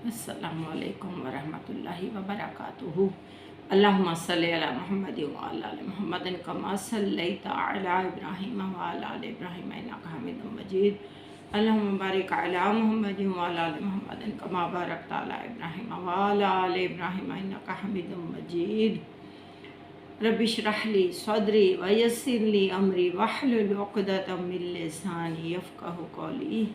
अस्सलामु अलैकुम वरहमतुल्लाहि वबरकातुहू। अल्लाहुम्मा सल्लि अला मुहम्मद व अला आलि मुहम्मदिन कमा सल्लैता अला इब्राहीम व अला आलि इब्राहीम इन्नका हमीदुम मजीद। अल्लाहुम्मा बारिक अला मुहम्मद व अला आलि मुहम्मदिन कमा बारकता अला इब्राहीम व अला आलि इब्राहीम इन्नका हमीदुम मजीद। रब्बि इश्रह ली सदरी व यस्सिर ली अमरी वहलुल उक़दतम मिन लिसानी यफ़क़हू क़ौली।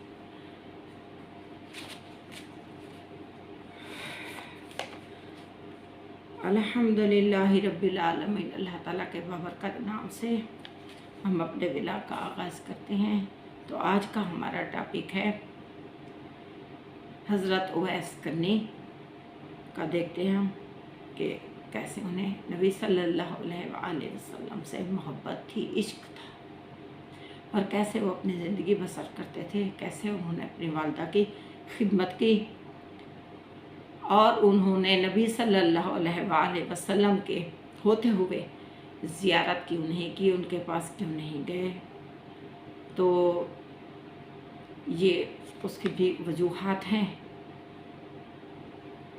अल्हम्दुलिल्लाहि रब्बिल आलमीन। अल्लाह ताला के बाबरकत नाम से हम अपने विला का आगाज़ करते हैं। तो आज का हमारा टॉपिक है हज़रत उवैस करनी का। देखते हैं हम कि कैसे उन्हें नबी सल्लल्लाहु अलैहि वसल्लम से मोहब्बत थी, इश्क था, और कैसे वो अपनी ज़िंदगी बसर करते थे, कैसे उन्होंने अपनी वालिदा की खिदमत की और उन्होंने नबी सल्लल्लाहु अलैहि वसल्लम के होते हुए ज़ियारत क्यों नहीं की, उनके पास क्यों नहीं गए। तो ये उसकी भी वजूहात हैं,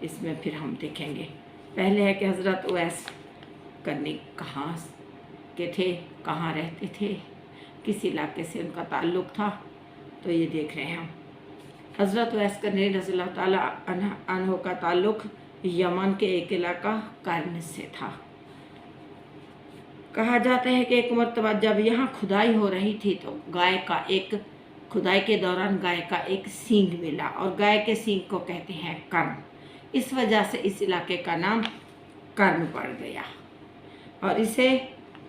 इसमें फिर हम देखेंगे। पहले है कि हज़रत उवैस करनी कहाँ के थे, कहाँ रहते थे, किस इलाके से उनका ताल्लुक़ था, तो ये देख रहे हैं हम। हज़रत उवैस करनी रज़ियल्लाहु ताला अन्हु का ताल्लुक़ यमन के एक इलाका कर्न से था। कहा जाता है कि एक मरतबा जब यहाँ खुदाई हो रही थी तो खुदाई के दौरान गाय का एक सींग मिला, और गाय के सींग को कहते हैं कर्न। इस वजह से इस इलाके का नाम कर्न पड़ गया और इसे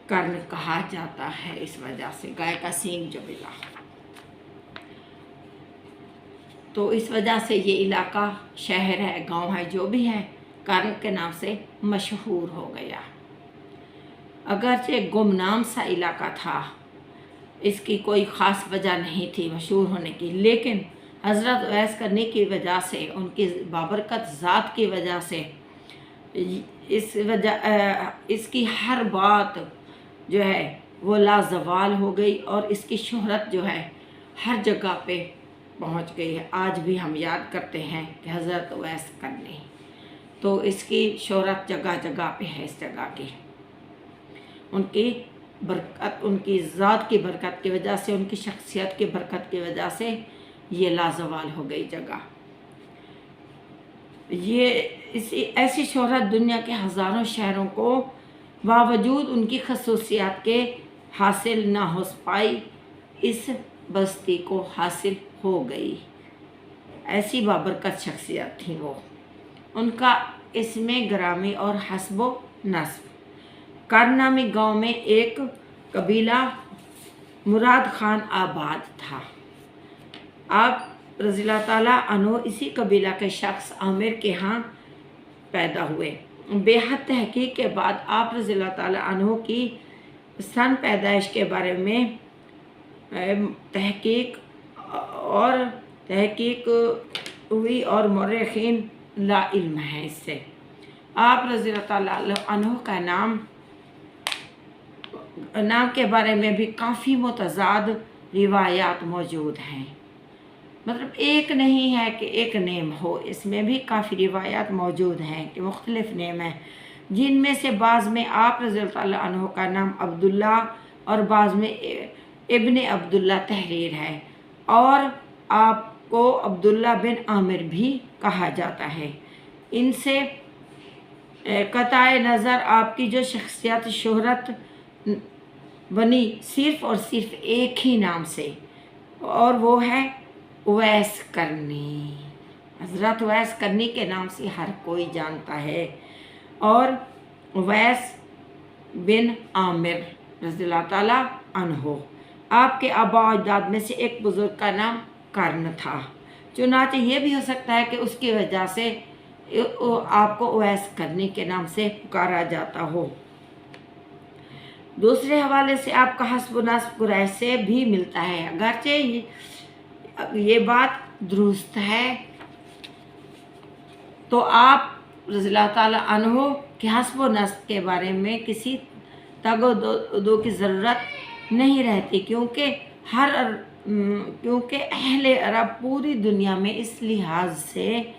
कर्न कहा जाता है, इस वजह से गाय का सींग जो मिला। तो इस वजह से ये इलाका, शहर है, गांव है, जो भी है, कर्न के नाम से मशहूर हो गया। अगरचे गुमनाम सा इलाका था, इसकी कोई ख़ास वजह नहीं थी मशहूर होने की, लेकिन हज़रत उवैस करनी की वजह से, उनकी बाबरकत ज़ात की वजह से, इसकी हर बात जो है वो लाजवाल हो गई और इसकी शोहरत जो है हर जगह पे पहुंच गई है। आज भी हम याद करते हैं कि हज़रत उवैस करनी, तो इसकी शोहरत जगह जगह पे है। इस जगह की उनकी बरकत, उनकी ज़ात की बरकत की वजह से, उनकी शख्सियत की बरकत की वजह से ये लाजवाल हो गई जगह। ये ऐसी शोहरत दुनिया के हज़ारों शहरों को बावजूद उनकी खसूसियात के हासिल ना हो पाई, इस बस्ती को हासिल हो गई। ऐसी बाबरकत शख्सियत थी वो। उनका इसमें ग्रामी और हस्बो नस्ब। कर्न नामी गाँव में एक कबीला मुराद खान आबाद था। आप रज़ियल्लाहु ताला अन्हु इसी कबीला के शख्स आमिर के यहाँ पैदा हुए। बेहद तहकीक के बाद आप रज़ियल्लाहु ताला अन्हु की सन पैदाइश के बारे में तहकीक हुई और मौरख़ीन ला इल्म है इससे। आप रज़ियल्लाहु ताला अन्हु का नाम के बारे में भी काफ़ी मुतज़ाद रिवायात मौजूद हैं। मतलब एक नहीं है कि एक नेम हो, इसमें भी काफ़ी रिवायात मौजूद हैं कि मुख्तलिफ़ नेम हैं, जिनमें से बाज़ में आप रज़ियल्लाहु ताला अन्हु का नाम अब्दुल्ला और बाज़ में इब्ने अब्दुल्ला तहरीर है, और आपको अब्दुल्ला बिन आमिर भी कहा जाता है। इनसे कताए नज़र आपकी जो शख्सियत शोहरत बनी सिर्फ़ और सिर्फ एक ही नाम से, और वो है उवैस करनी। हज़रत उवैस करनी के नाम से हर कोई जानता है। और उवैस बिन आमिर रज़ियल्लाहु ताला अन्हु, आपके आबा अजदाद में से एक बुज़ुर्ग का नाम कर्न था। चुनांचे ये भी हो सकता है कि उसकी वजह से आपको उवैस करनी के नाम से पुकारा जाता हो। दूसरे हवाले से आपका हस्ब नस्ब कुरैश से भी मिलता है, अगरचे ये बात दुरुस्त है। तो आप रज़ियल्लाहु ताला अन्हु के हस्ब नस्ब के बारे में किसी तगदो की ज़रूरत नहीं रहती, क्योंकि अहले अरब पूरी दुनिया में इस लिहाज से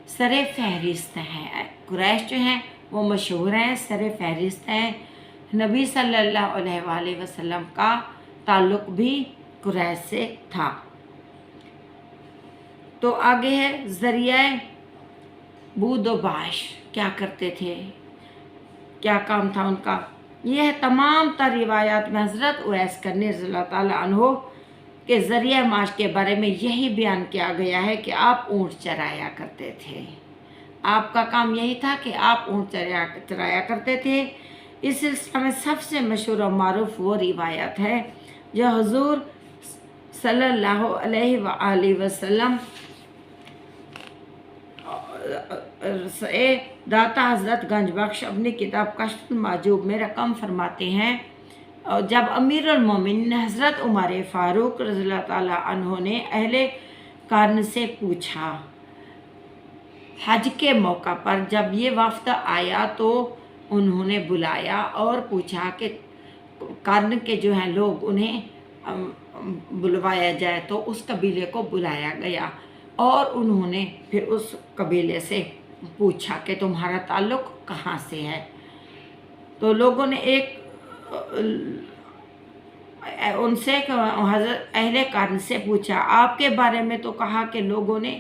सर फहरिस्त हैं। कुरैश जो हैं वो मशहूर हैं, सर फहरिस्त हैं। नबी सल्लल्लाहु अलैहि वसल्लम का ताल्लुक़ भी कुरैश से था। तो आगे है ज़रिया बूदोबाश, क्या करते थे, क्या काम था उनका। यह तमाम तर रिवायात में हज़रत उवैस करनी रज़ियल्लाहु ताला अन्हो के ज़रिया माश के बारे में यही बयान किया गया है कि आप ऊँट चराया करते थे। आपका काम यही था कि आप ऊँट चराया करते थे। इस सिलसिले में सबसे मशहूर और मारूफ वो रिवायत है जो हुज़ूर सल्लल्लाहु अलैहि वसल्लम से दाता हज़रत गंज बख्श अपनी किताब कश्फुल माजूब में रकम फरमाते हैं। और जब अमीरुल मोमिनीन हज़रत उमर फ़ारूक रज़ियल्लाहु ताला अन्हु ने अहले कर्न से पूछा, हज के मौका पर जब ये वफ़द आया तो उन्होंने बुलाया और पूछा कि कर्न के जो हैं लोग उन्हें बुलवाया जाए, तो उस कबीले को बुलाया गया और उन्होंने फिर उस कबीले से पूछा कि तुम्हारा ताल्लुक़ कहाँ से है। तो लोगों ने उनसे हज़रत अहले कर्न से पूछा, आपके बारे में तो कहा कि लोगों ने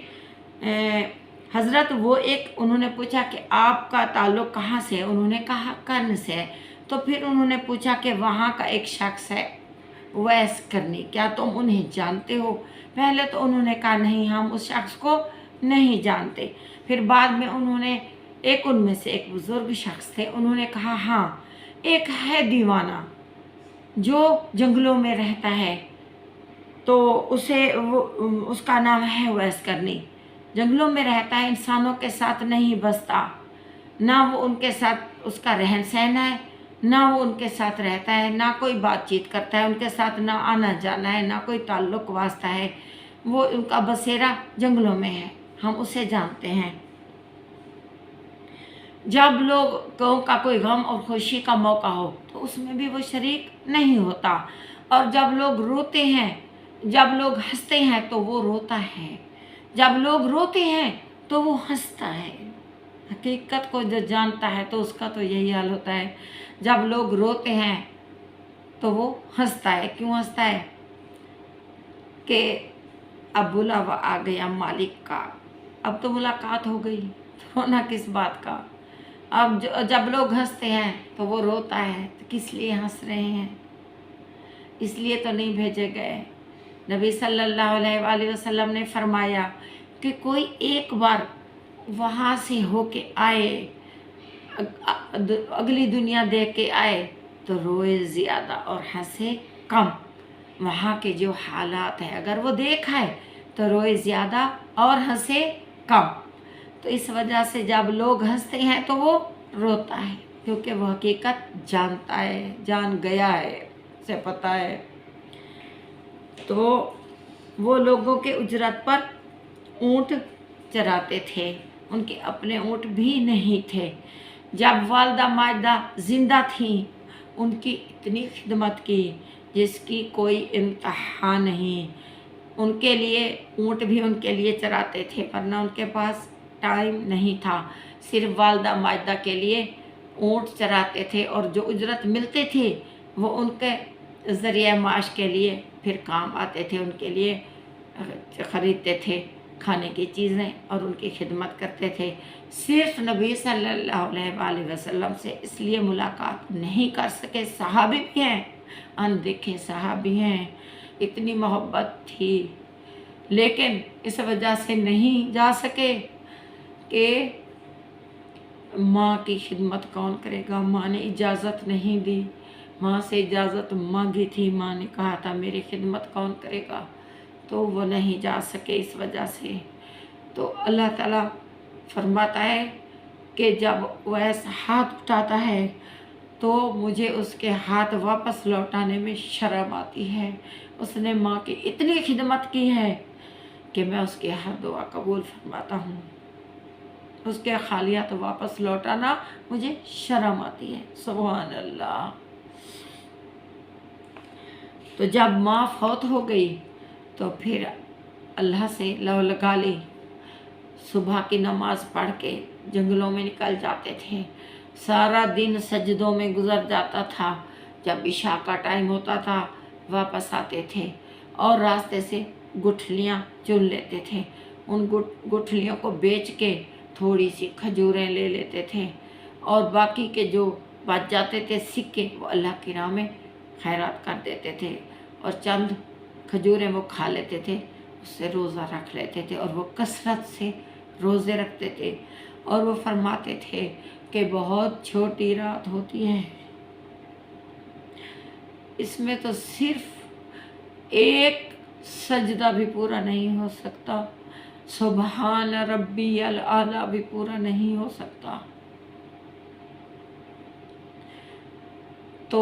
हज़रत उन्होंने पूछा कि आपका ताल्लुक़ कहाँ से है, उन्होंने कहा कर्न से है। तो फिर उन्होंने पूछा कि वहाँ का एक शख्स है उवैस करनी, क्या तुम उन्हें जानते हो। पहले तो उन्होंने कहा नहीं, हम उस शख्स को नहीं जानते। फिर बाद में उनमें से एक बुज़ुर्ग शख्स थे, उन्होंने कहा हाँ, एक है दीवाना जो जंगलों में रहता है, तो उसका नाम है उवैस करनी। जंगलों में रहता है, इंसानों के साथ नहीं बसता, ना वो उनके साथ उसका रहन सहन है, ना वो उनके साथ रहता है, ना कोई बातचीत करता है उनके साथ, ना आना जाना है, ना कोई ताल्लुक़ वास्ता है। वो उनका बसेरा जंगलों में है, हम उसे जानते हैं। जब लोगों का कोई गम और खुशी का मौका हो तो उसमें भी वो शरीक नहीं होता, और जब लोग रोते हैं, जब लोग हंसते हैं तो वो रोता है, जब लोग रोते हैं तो वो हंसता है। हकीकत को जो जानता है तो उसका तो यही हाल होता है, जब लोग रोते हैं तो वो हंसता है। क्यों हंसता है कि अब बुलावा आ गया मालिक का, अब तो मुलाकात हो गई, तो रोना किस बात का। अब जब लोग हंसते हैं तो वो रोता है, तो किस लिए हंस रहे हैं, इसलिए तो नहीं भेजे गए। नबी सल्लल्लाहु अलैहि वसल्लम ने फरमाया कि कोई एक बार वहाँ से होके आए, अगली दुनिया देख के आए, तो रोए ज़्यादा और हंसे कम। वहाँ के जो हालात हैं अगर वो देखा है तो रोए ज़्यादा और हंसे कम। तो इस वजह से जब लोग हंसते हैं तो वो रोता है, क्योंकि वो हकीकत जानता है, जान गया है, से पता है। तो वो लोगों के उजरत पर ऊँट चराते थे, उनके अपने ऊँट भी नहीं थे। जब वालदा माजदा ज़िंदा थीं, उनकी इतनी खिदमत की जिसकी कोई इंतहा नहीं। उनके लिए ऊँट भी उनके लिए चराते थे, वरना उनके पास टाइम नहीं था। सिर्फ वालदा माजदा के लिए ऊँट चराते थे, और जो उजरत मिलते थे वो उनके ज़रिया माश के लिए फिर काम आते थे, उनके लिए ख़रीदते थे खाने की चीज़ें और उनकी खिदमत करते थे। सिर्फ नबी सल्लल्लाहु अलैहि वसल्लम से इसलिए मुलाकात नहीं कर सके, सहाबी भी हैं, अनदेखे सहाबी हैं, इतनी मोहब्बत थी, लेकिन इस वजह से नहीं जा सके कि माँ की खिदमत कौन करेगा। माँ ने इजाज़त नहीं दी, माँ से इजाज़त मांगी थी, माँ ने कहा था मेरी खिदमत कौन करेगा, तो वो नहीं जा सके इस वजह से। तो अल्लाह ताला फरमाता है कि जब वह ऐसा हाथ उठाता है तो मुझे उसके हाथ वापस लौटाने में शर्म आती है। उसने माँ की इतनी खिदमत की है कि मैं उसकी हर दुआ कबूल फरमाता हूँ, उसके खालियात वापस लौटाना मुझे शर्म आती है। सुभान अल्लाह। तो जब माँ फौत हो गई तो फिर अल्लाह से लौ लगा ली, صبح کی نماز پڑھ کے جنگلوں میں نکل جاتے تھے، سارا دن سجدوں میں گزر جاتا تھا، جب عشاء کا ٹائم ہوتا تھا واپس آتے تھے اور راستے سے گٹھلیاں چن لیتے تھے، ان گٹھلیوں کو بیچ کے تھوڑی سی کھجوریں لے لیتے تھے اور باقی کے جو بچ جاتے تھے سکے وہ اللہ کی راہ میں خیرات کر دیتے تھے، اور چند کھجوریں وہ کھا لیتے تھے، اس سے روزہ رکھ لیتے تھے، اور وہ کثرت سے روزے رکھتے تھے، اور وہ فرماتے تھے کہ بہت چھوٹی رات ہوتی ہے، اس میں تو صرف ایک سجدہ بھی پورا نہیں ہو سکتا، سبحان ربی الاعلیٰ بھی پورا نہیں ہو سکتا۔ تو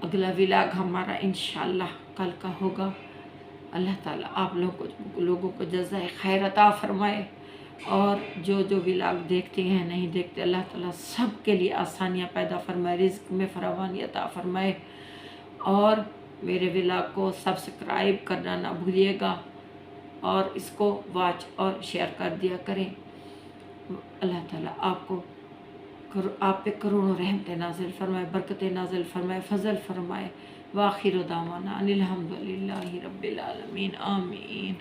اگلا ولاگ ہمارا انشاءاللہ کل کا ہوگا۔ اللہ تعالیٰ آپ لوگوں کو جزائے خیر عطا فرمائے، اور جو ولاگ دیکھتے ہیں نہیں دیکھتے، اللہ تعالیٰ سب کے لیے آسانیاں پیدا فرمائے، رزق میں فراوانی عطا فرمائے، اور میرے ولاگ کو سبسکرائب کرنا نہ بھولیے گا، اور اس کو واچ اور شیئر کر دیا کریں۔ اللہ تعالیٰ آپ پہ کروڑوں رحمتیں نازل فرمائے، برکتیں نازل فرمائے، فضل فرمائے۔ وآخر دعوانا ان الحمد للہ رب العالمین، آمین۔